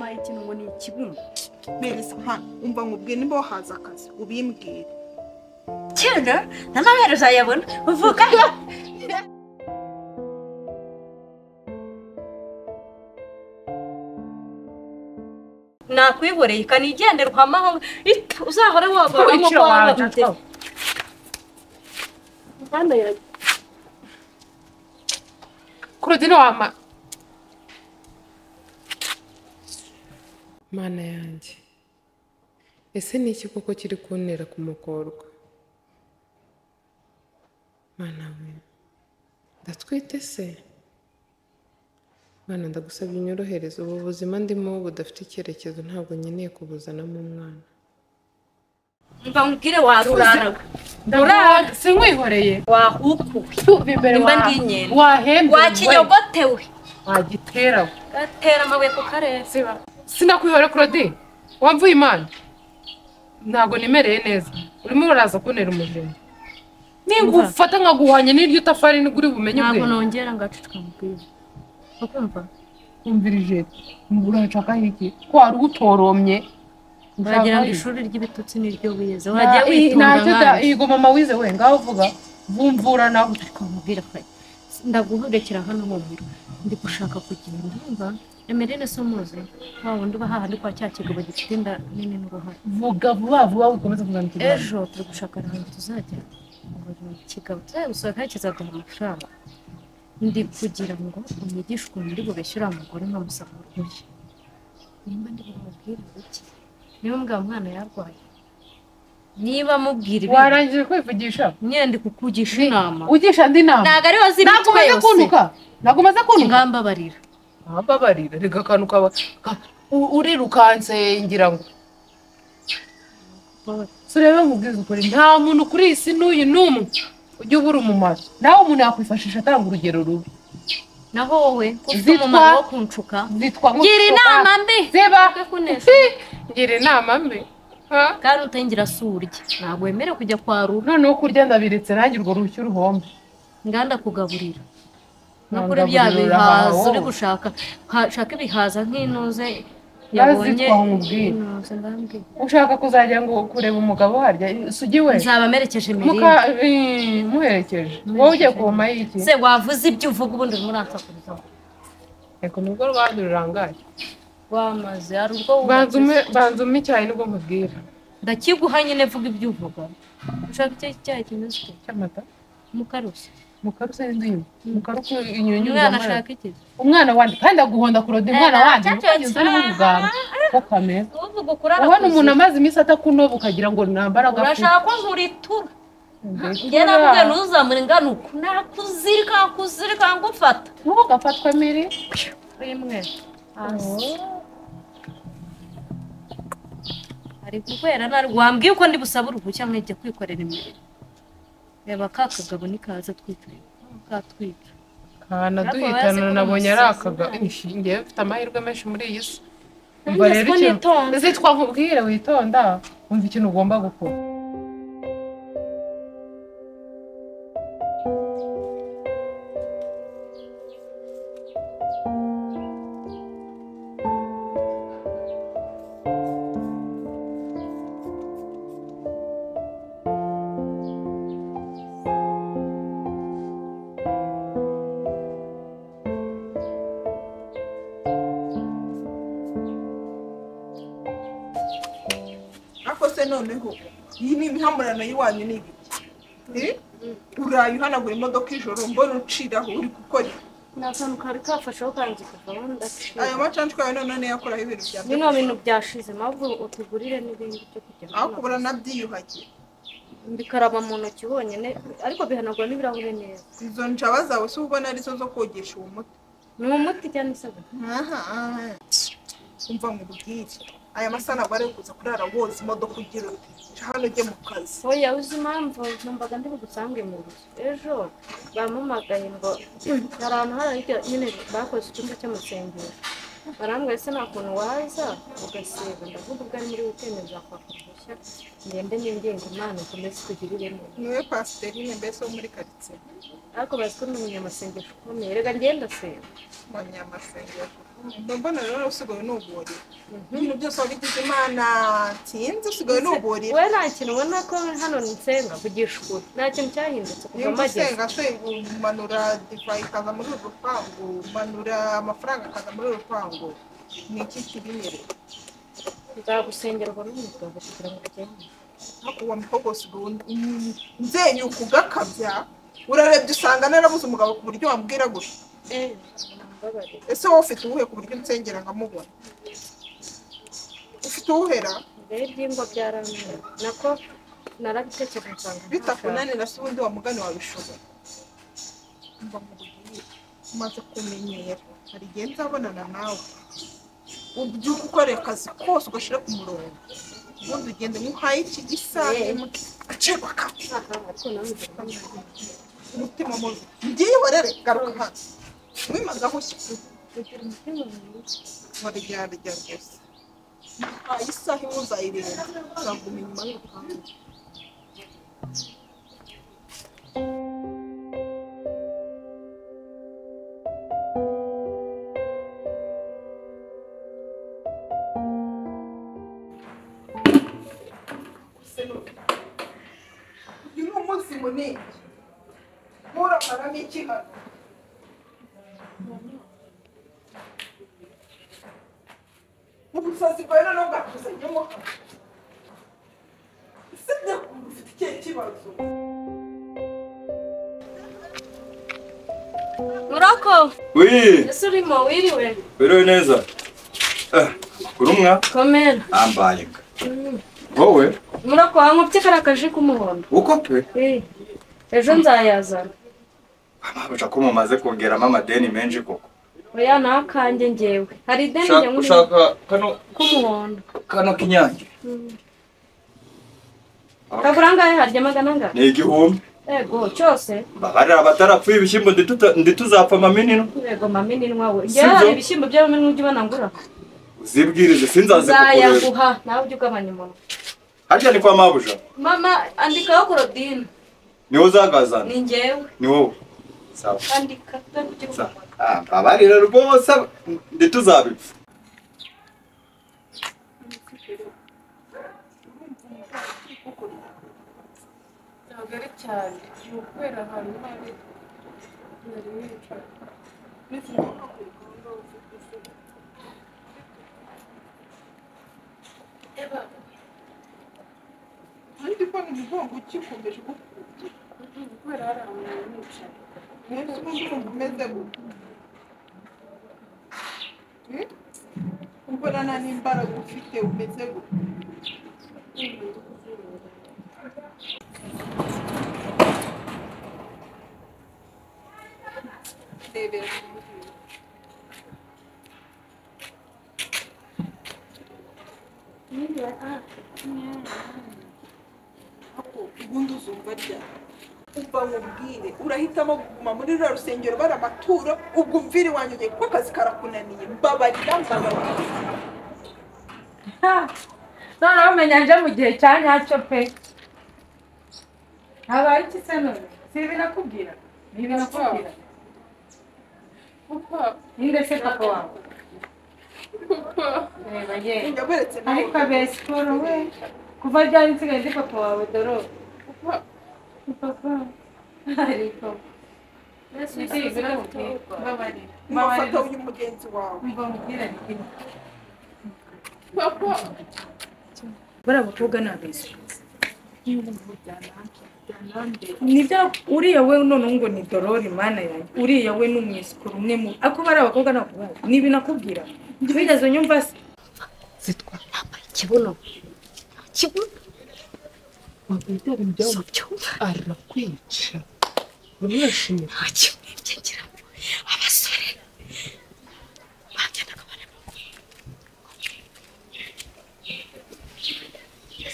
wampaye ikintu ngo ni ikibumba Mereza hano umva nkubwiye nimba wahaza akazi ubimbwire cyenda n'amaherezo ayabona uvuga nakwiboreye kanigenderwa amaho uzahore wagora mu kwa Banda ya Claudine wama Mana yanjye ese ni iki koko kiri kuntera ku mukorwa Mana we ndatwite se Mana ndagusabye unyorohereze ubu buzima ndimo budafite icyerekezo ntabwo nkeneye kubuzanamo umwana mba ngire waruraraga nduraga sinkwihoreye wahukuwe imbere ndinyene wahembe wakinyogotewe wagitera gatera amabuye ku karere sinakwihore Claudine wamvuye Imana ntabwo nimereye neza urimo uraza kuntera umujinya ningufata nkaguhanye n'iryo tafari n'iguri bumenye ubwe ntabwo nongera ngacicwa mubwiye ukumva umvirije urashaka iki ko ari utoromye bagira ngo ishuri ry'ibitutsi niryo wize wagiye witonda nta igo mama wize we ngaho uvuga bumvura nawe ukamubwira ko ndaguhurekera hano mu biro ndi gushaka kugenda ndumva Emerine Somuze wundi bahahandi kwa cyakigo bagifite inda nini n'uruhare vuga vuba ukomeza kugana ikigo ejo turi gushaka ahantu tuzajya mu kigabo usohoka kizaguha amafaranga ndi kugira ngo umwigishe ukuntu ndi bubeshyura umugore nkamusaba uruhushya nimba ndi bumubwire iki niba mbwa mwana yarwaye niba mubwira ibi warangije kwivugisha nyende kukugisha inama ugisha ndi nama naga ari wazi bitwe yose nagumaze kuntuka ngambabarira ababarira rega kanuka urirukanse ngira ngo surebe mubwiza ukuri nta muntu kuri isi n'uyu n'umwe ujya ubura umumaro nawe umuntu yakwifashisha atanga urugero rubi naho wowe ufite umumaro wo kuncuka gira inama mbi ziba gira inama mbi kandi utangira surya ntabwo wemere kujya kwa rura noneho kurya ndabiretse nanjye urwo rushya uruhombe nganda kugaburira no kuri bya bihaza uri gushaka shaka ibihaza nk'intuze yabonye ushaka kuzajya ngo kureba umugabo harya sugi we nzaba merekeje Emerine muherekeje wowe ugiye kuhoma iki se wavuze ibyo uvuga ubundi muransakuza eko nubwo rwanda rurangaye wamaze ari urwo banzume icyayi nubwo nkubwira ndakiguha nyine vuga ibyo uvuga ushaka icyayi kimeze cy'amata mukarusi mukarusi n'indimu mukarusi inyunyu umwana ashaka iki umwana wandi kandi aguhonda kurodi umwana wandi ukageze ari muganga ko kamera uvuga kurara ubona umuntu amaze iminsi atakunoba ukagira ngo nambaraga urashaka ko nkuritura nge navuga ntuzamure ingano uku nakuzirika ngufata ntugafatwe miri rimwe ari gukwera nari wambwiye uko ndi busaba uruhushya nkajya kwikorera imirimo reba ka kagabo nikaza twitwika katwika kana duhitana nabonye arakaga inshinge mfite amahirwe menshi muri iyi si umva rero icyo zitwa nkubwire witonda umva ikintu ugomba gukora noneho iyi ni imihamurano y'iwanyu n'ibiki uraye uhanagura imodoka ijoro mbona uciraho uri gukora nakantu kari kafasheho kanzi kuva ndacira ayo macanshwa yawe none yakoraho ibintu bya bino bintu byashize mpamvu utugurire n'ibindi byo kujya aho kubura nabyiyuhagiye mbikaraba mu ntoki honyine ariko bihanagura n'ibirahure neza izo ncaba zawe si ubona arizo zo kogesha uwo muti ni umuti cyane isaga umva mu bwire aya masana bari kuza kurara woza imodoka ugira uti hano ujye mu kazi oya uzi impamvu numvaga ndi bugusange mu rugo ejo bampamagaye ngo ahantu hari nyine bakoze icyumba cy'amasengero barambwira se nta kuntu waza ugasiba ndavuga ubwo ari muri weekend nzakwaka uruhushya ngende n'ingenga imana ukomeze kugirire neza niwe pasiterine mbese wo muri karitsiye ariko bazi ko ni umunyamasengesho ukomeye reka ngenda senga umunyamasengesho mbona rero usigaye n'uburira ibintu byose wabigize imana nsinzi usigaye n'uburira we nta kintu ubona ko hano nsenga vugisha ukuri nta kintu cyahindutse kuva niba mageze usenga se umanura divayi ikaza muri uru rupangu umanura amafaranga akaza muri uru rupangu ni iki kiri imbere nzagusengerwa n'umugabo kugira ngo ugende ariko uwo mukobwa usigaye nzenyuka ugakabya urarebye usanga narabuze umugabo ku buryo wambwira gutya mbabarira ese wowe ufite uwuhe ku buryo nsengera nkamubona ufite uwuhera mbere ibyingwa byarananiye nako narabitekereje nsanga bitakunanira se ubundi wa mugani wabishobora mba mubwire umaze kumenyera hari igihe nzabonana nawe ubyuka ukoreye akazi kose ugashyira ku murongo ubundi ugende nk'uhaye iki gisaha acekwa akazi umutima mubi byihorere garuka hano wimagaho warya rwose ntahaye isaha imwe uzayirenza uzaguma inyuma y'urupangu uyu ni umunsi munini muramaramo iki hano ubusazi bwawe noneho bwakuzanyemo hano ese byakunda ufite ikihe kibazo murako Oui, ese urimo wiriwe biriwe neza. Kurumwa? komera Ambayega. Wowe? murako wankubye kariya kaji k'umuhondo Uko pe? ejo nzayazana Amabuja ko mumaze kongeramo amadeni menshi koko. oya nakanjye njyewe hari ideni njye nk'umuntu Ushaka k'umuhondo kano kinyange. kagura angahe harya magana angahe Ni igihumbi. ego cyose Babarira abatarapfuye ibishyimbo ndituzapfa amaminino. ego mamininwa we njyewe hari ibishyimbo by'abamenyi ujya ubona ngura Uzibwirize sinzaze kukurera. nzayaguha nawe ujya ugabanya umuntu Harya ni kwa mabuja. mama andikaho Claudine Niwe uzagazana. ni njyewe Ni wowe. Sawa. andika Sawa. Babarira rwose ndituzabipfa. ntabwo ari cyane ni ukubera ahantu hari nari nicaye ariko ko ni umugongo ukikomeje gukura kubera hari ahantu nari nicaye neza ubundi urumva umeze gute ubona nta n'imbaraga ufite umeze gute rebera ubundi uzumva rya umva mubwire urahitamo kuguma muri ruriya rusengero bari amaturo ubwo umvira iwanyu ugiye kuko akazi karakunaniye mbabarira noneho umenya nje mu gihe cya nyacyo pe habaye iki se none si ibi nakubwira ni ibi nakubwira ninde se papa wawe reba ye ngaberetse nawe ariko abesikoro we kuva ryari nsigaye ndi papa wawe doro papa ariko mufata uyu mugenzi wawe bariya bakobwa ni abezi nibyo uriya we noneho ngo ni dorori mana yanjye uriya we ni umwisikoro umwe mu ako bariya bakobwa ntabwo bazi ni ibi nakubwira wigeze unyumva se zitwa ikibuno kibuno wabwita ibintu byawe arakwica urashimye kimwibye ngira ngo abasore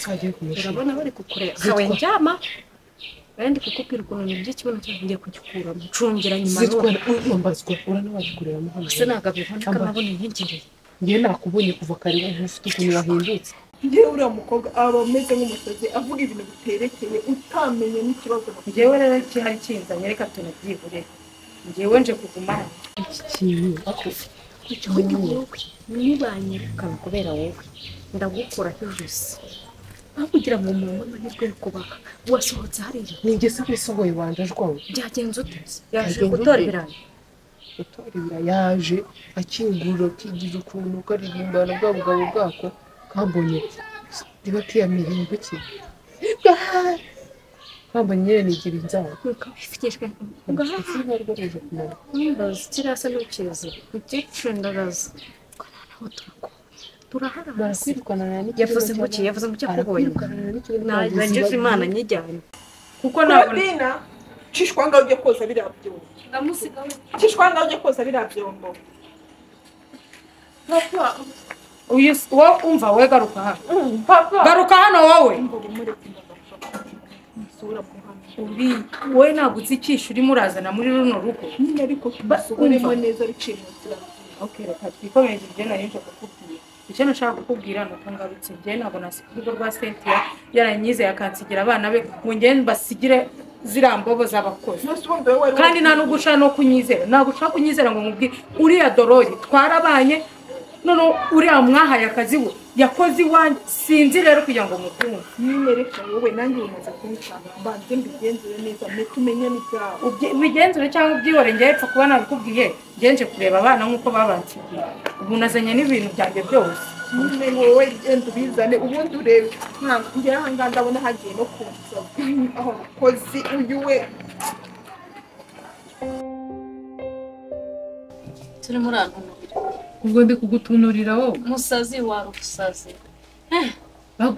bagenda urabona bari kukureba kawe njyama bandi kukubwira ukuntu nibyo ikibuno cyawe ngiye kugikuramo ncungira nyuma mbazwa uranabagikuramo hano se ntabwo biboneka nabona inyegereye ngiye nakubonye kuva kare ufite ukuntu wahindutse ngewe uriya mukobwa aba ameze nk'umusazi avuga ibintu biterekeye utamenye n'ikibazo ngewe rero hari kinzanye reka tunabyihurire ngewe nje kuguma hano iki kintu ako Kuki wowe nibanyirukana kubera wowe ndagukora ijosi aho kugira ngo umuntu amahirwe yo kubaha wasohotse hariya ninjye se bisoboye wanje jwawe byagenze ute yaje gutora ibirayi gutora ibirayi yaje akingura kigize ukuntu karirimbana bwa bugabo bwako kambonye niba kiyamirimbo ki kambonye nyine nigira inzara ukabifitishwe ugahaha ngaragaje kumara ndazi kirasa n'ukizi uticundagaza naho turahara barakwirukana yavuze ngo kubonye naje Imana nyijyane kuko nabona Dina cishwa ngaho ujye koza biriya byombo ndamusiga cishwa ngaho ujye koza biriya byombo papa wowe umva we garuka hano garuka hano wowe wowe ntabwo uzi icyisho urimo urazana muri runo rugo nyine ariko tumusubiremo neza biciye mu nzira reka twikomereze ibyo nari nje kukubwira icyo nashaka kukubwira ni uko ngarutse njye ntabwo nasiga urugo rwa Cynthia yaranyizeye akansigira abana be ngo ngende basigire ziriya mbobo z'abakozi kandi nta n'ubwo ushaka no kunyizera ntabwo ushaka kunyizera ngo nkubwire uriya Dorori twarabanye none uriya mwahaye akazi we yakoze iwanjye sinzi rero kugira ngo mutunge nyine reka wowe nanjye umaze kubishaka mbanze mbigenzure neza tumenye n'ibyawe ubigenzure cyangwa ubyihore njye epfa kuba nabikubwiye ngenje kureba abana nk'uko babansigiye ubu nazanye n'ibintu byanjye byose nyine wowe genda ubizane ubundi urebe ngera aha ngaha ndabona hagiye no kunsa aho mukozi uyu we turi muri antunurira ubwo ndi kugutunurira wowe umusazi wari umusazi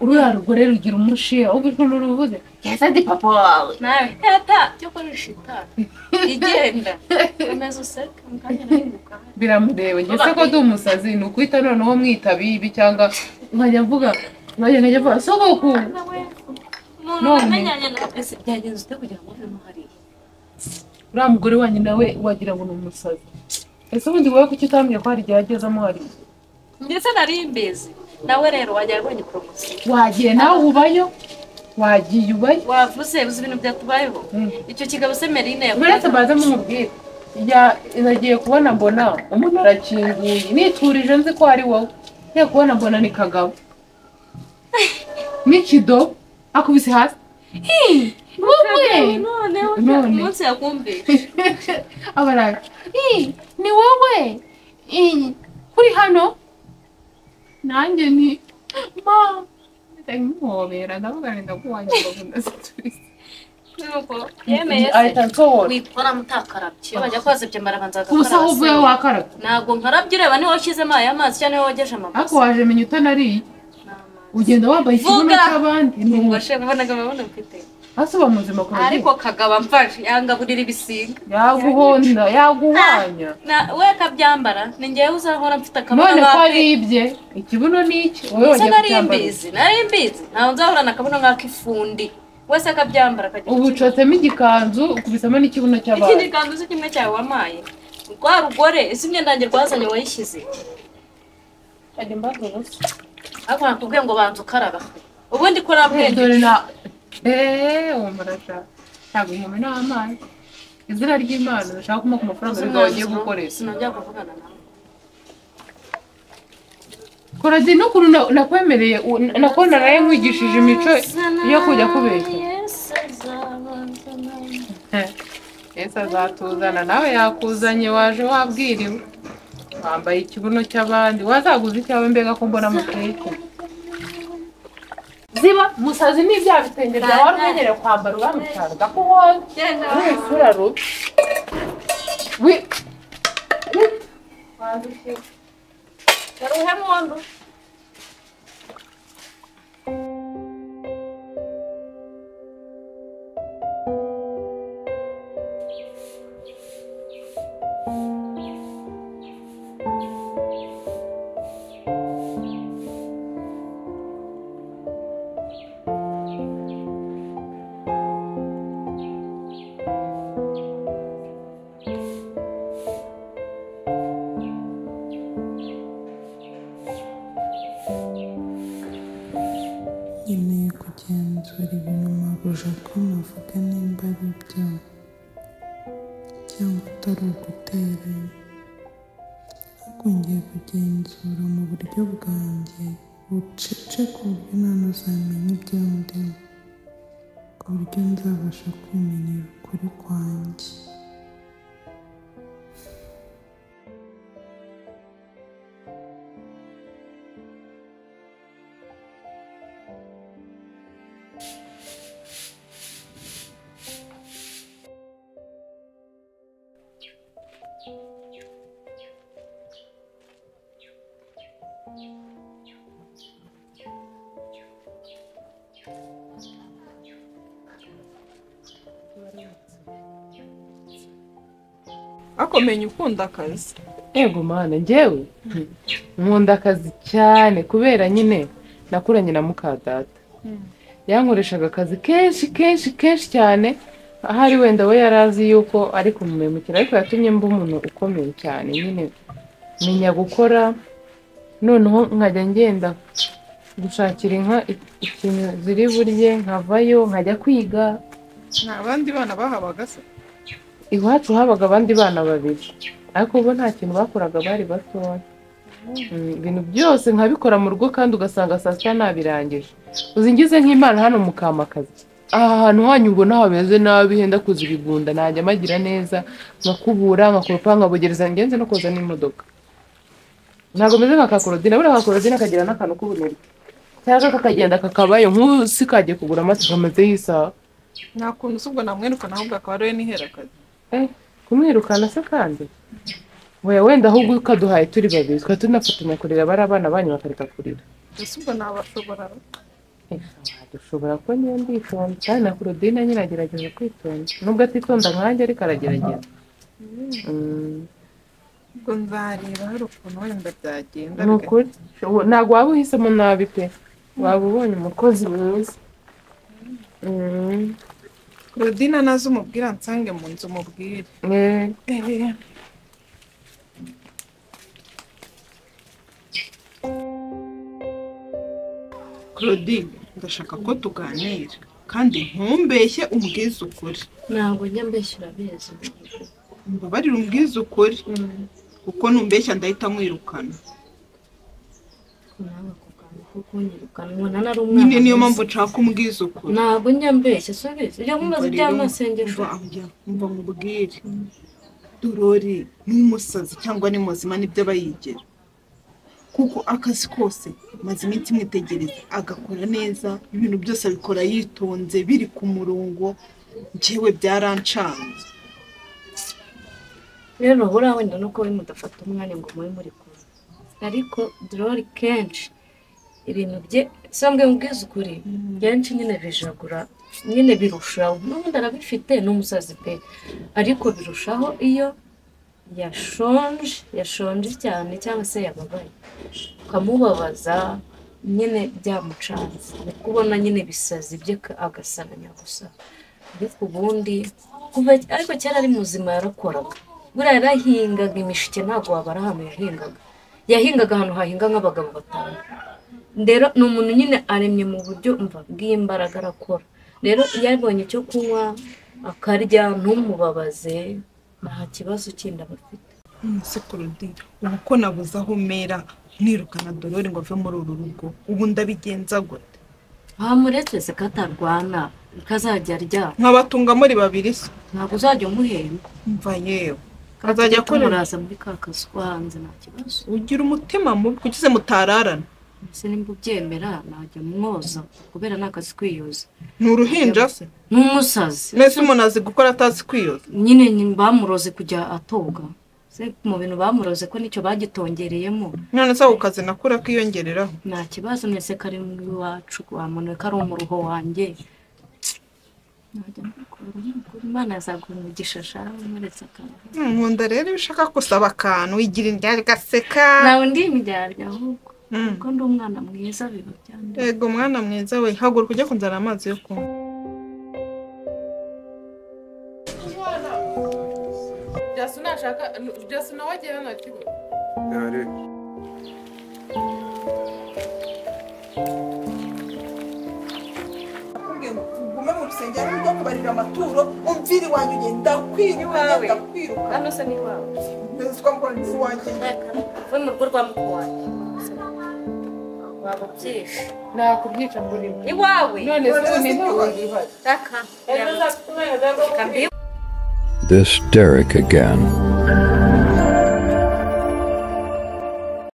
uriya rugore rugira umushiya ubijuru uvuze yasa ndi papa wawe nawe tata cyo koresha itara igenda umeze useka mukanya nahinduka biramureba njye se ko ndi umusazi ni ukwita noneho mwita bibi cyangwa nkajya mvuga sogoko umuntu amenyanye na twese byagenze ute kugira ngo uvemo hariya uriya mugore wanyu nawe wagira ngo ni umusazi ese ubundi wowe kuki utambwiye ko hari igihe agezemo hariya ndetse nari mbizi nawe rero wajya abonye poromosiyo wagiye nawe ubayo wagiye ubayo wavuze uzi ibintu byatubayeho icyo kigabo se Merine uretse baze mumubwire nagiye kubona mbona umuntu arakinguye niturije nzi ko ari wowe ngiye kubona mbona ni Kagabo n'ikido akubise hasi wowe none umunsi yakumvise abaraga ni wowe kuri hano nanjye ni ma ndamuhobera ndavuga ngo ndakuwanya ngo ndasiturize nuko yemeye witwara mutakarabye bajya koza ibyo marabanza agakaraba ubusa uvuye wakarabye ntabwo nkarabye ureba niho washyizemo aya mazi cyane niho wogeje amabasi ariko waje menya utanariye ugenda wambaye ikibuno cy'abandi ntubashe kubonaga amabona mfite asuba muzima kuri ariko Kagaba mfashe yangaburira ibisinga yaguhonda yaguhanya we kabyambara ni ngewe uzahora mfite akabuno none ko ari ibye ikibuno ni iki wowe wagiye kubyambara nari mbizi ntawe nzahorana akabuno nk'ak'ifundi wese akabyambara ubu ucotsemo igikanzu ukubisamo n'ikibuno cy'abantu ikindi kanzu si kimwe cyawe wamaye rwa rugore ese imyenda yanjye rwazanye wayishyize ajya mbaza ubusa ariko nakubwiye ngo banza ukaraba ubundi ko nabwenge dore na uwo murasha ntabwo umuntu nta amazi izina ry'Imana urashaka kumuha ku mafaranga ariko wagiye gukoresha sinajya kuvugana nawe koradi n'ukuntu nakwemereye nakubona nawe nkwigishije imico yo kujya kubeshya Yesu azatuzana nawe yakuzanye waje wabwiriwe wambaye ikibuno cy'abandi wazaguza icyawe mbega ko mbona amateke ziba musazi n'ibya bitenge byawe wari umenyereye kwambara uramutara gakuhonze n'isura rubi yaruhe mwondo nkeneye kugenzura ibintu mabuja ko navuga nimba ari byo cyangwa atari uguteranya ariko ngiye kugenzura mu buryo bwanjye bucece ku buryo nta n'uzamenya ibyo ndimo, ku buryo nzabasha kwimenyera ukuri kwanjye. akomenya ukunda akazi. Yego mana njyewe nkunda akazi cyane kubera nyine nakuranye na mukadata. Yankoreshaga akazi kenshi cyane, ahari wenda we yarazi yuko ari kumumemukira, ariko yatumye mba umuntu ukomeye cyane, nyine menya gukora. Noneho nkajya ngenda gushakira inka ikintu ziri burye, nkavayo nkajya kwiga. Nta bandi bana bahabaga se? Iwacu habaga abandi bana babiri, ariko bo nta kintu bakoraga, bari batoya. Ibintu byose nkabikora mu rugo, kandi ugasanga saa sita nabirangije. Uzingize nk'Imana hano mu Kamakazi, aha hantu hanyu ubona hameze nabi, henda kuza ibigunda, najya magira neza nkakubura, nkakoropa, nkabogereza, ngenze no koza n'imodoka. Ntabwo meze nka Kakorodina, buriya Kakorodina kagira n'akantu k'ubunebwe, cyangwa kakagenda kakabayo nk'usi kagiye kugura amata kamaze y'isaha. Nta kuntu usubwo namwirukana, ahubwo akaba ariwe nihera akazi. Kumwirukana se kandi? Wenda ahubwo ukaduhaye turi babiri, twari tunafatanya kurera bari abana banyu bakareka kurira. Ese ubwo nabashobora? Dushobora ko niyo nditonda, kandi na Claudine nyine agerageza kwitonda, nubwo atitonda nkanjye ariko aragerageza. Ubwo nzareba hari ukuntu wenda byagenda. Ni ukuri ntabwo waba uhisemo nabi pe, waba ubonye umukozi mwiza. Claudine nazo umubwira nsange mu nzu umubwire. Claudine, ndashaka ko tuganira kandi ntumbeshye umbwize ukuri. Ntabwo njya mbeshyura beza. Mbabarira umbwize ukuri, kuko numbeshya ndahita mwirukana. Nawe kugana kuko unyirukana, ubona nari umwana. Nyine niyo mpamvu nshaka umbwize ukuri. Ntabwo njya mbeshya, subiza. Iyo mumaze iby'amasengesho. Mva mubwire. Dorori ni umusazi cyangwa ni muzima nibyo bayigira. Kuko akazi kose maze iminsi mwitegereza, agakora neza, ibintu byose abikora yitonze, biri ku murongo. Njyewe byarancanze. Rero buriya wenda nuko we mudafata umwanya ngo mube muri kumwe, ariko Dorori kenshi ibintu bye sambwe mubwiza ukuri kenshi nyine bijagura, nyine birushaho. N'ubundi arabifite n'umusazi pe, ariko birushaho iyo yashonje cyane cyangwa se yababaye, ukamubabaza nyine byamucanze, kubona nyine bisazi bye agasaranya gusa. Ariko ubundi ariko kera ari muzima yarakoraga, buriya yarahingaga imishike, ntabwo wabara ahantu yahingaga ahantu hahinga nk'abagabo 5. Rero ni umuntu nyine aremye mu buryo bw'imbaraga arakora. Rero iyo abonye icyo kunywa akarya ntumubabaze, nta kibazo kindi aba afite. Se Claudine, ubu ko nabuze aho mera nirukana Dorori ngo ave muri uru rugo, ubu ndabigenza gute? Muretse se katarwana kazajya arya, nkabatunga muri babiri se. ntabwo uzajya umuhemba. Mva yewe kazajya kumuraza muri ka kazi ko hanze, nta kibazo. Ugira umutima mubi kugize mutararana. Se nimba ubyemera najya mwoza, kubera n'akazi kwiyoza. Ni uruhinja se? N'umusazi. Nese umuntu azi gukora atazi kwiyoza? Nyine bamuroze kujya atoga, se mu bintu bamuroze ko nicyo bagitongereyemo. None se ako kazi nakura kwiyongereraho? Nta kibazo, mwese kari mu iwacu, wamuntu kari umuruho wanjye. Najya mbikora, Imana azaguha umugisha shaho muretse akaba. Nkunda rero bishaka gusaba akantu wigira indyarya gaseka. Nawe ndi imiryarya ahubwo. Kuko ndi umwana mwiza biba byande. Yego mwana mwiza we, haguruka ujya kunzana amazi yo kunywa. Jasuna wagiye hano kigo. Ugume mu gusengera n'ibyo kubarira amaturo umvira iwanjye ugenda kwiruka hano se ni iwawe ndazwa ngo ni iwanjye uvuye mu rugo rwa mukuru wanjye waba byishe nakubyica muri we iwawe none se ni ntabwo raka This Derek again.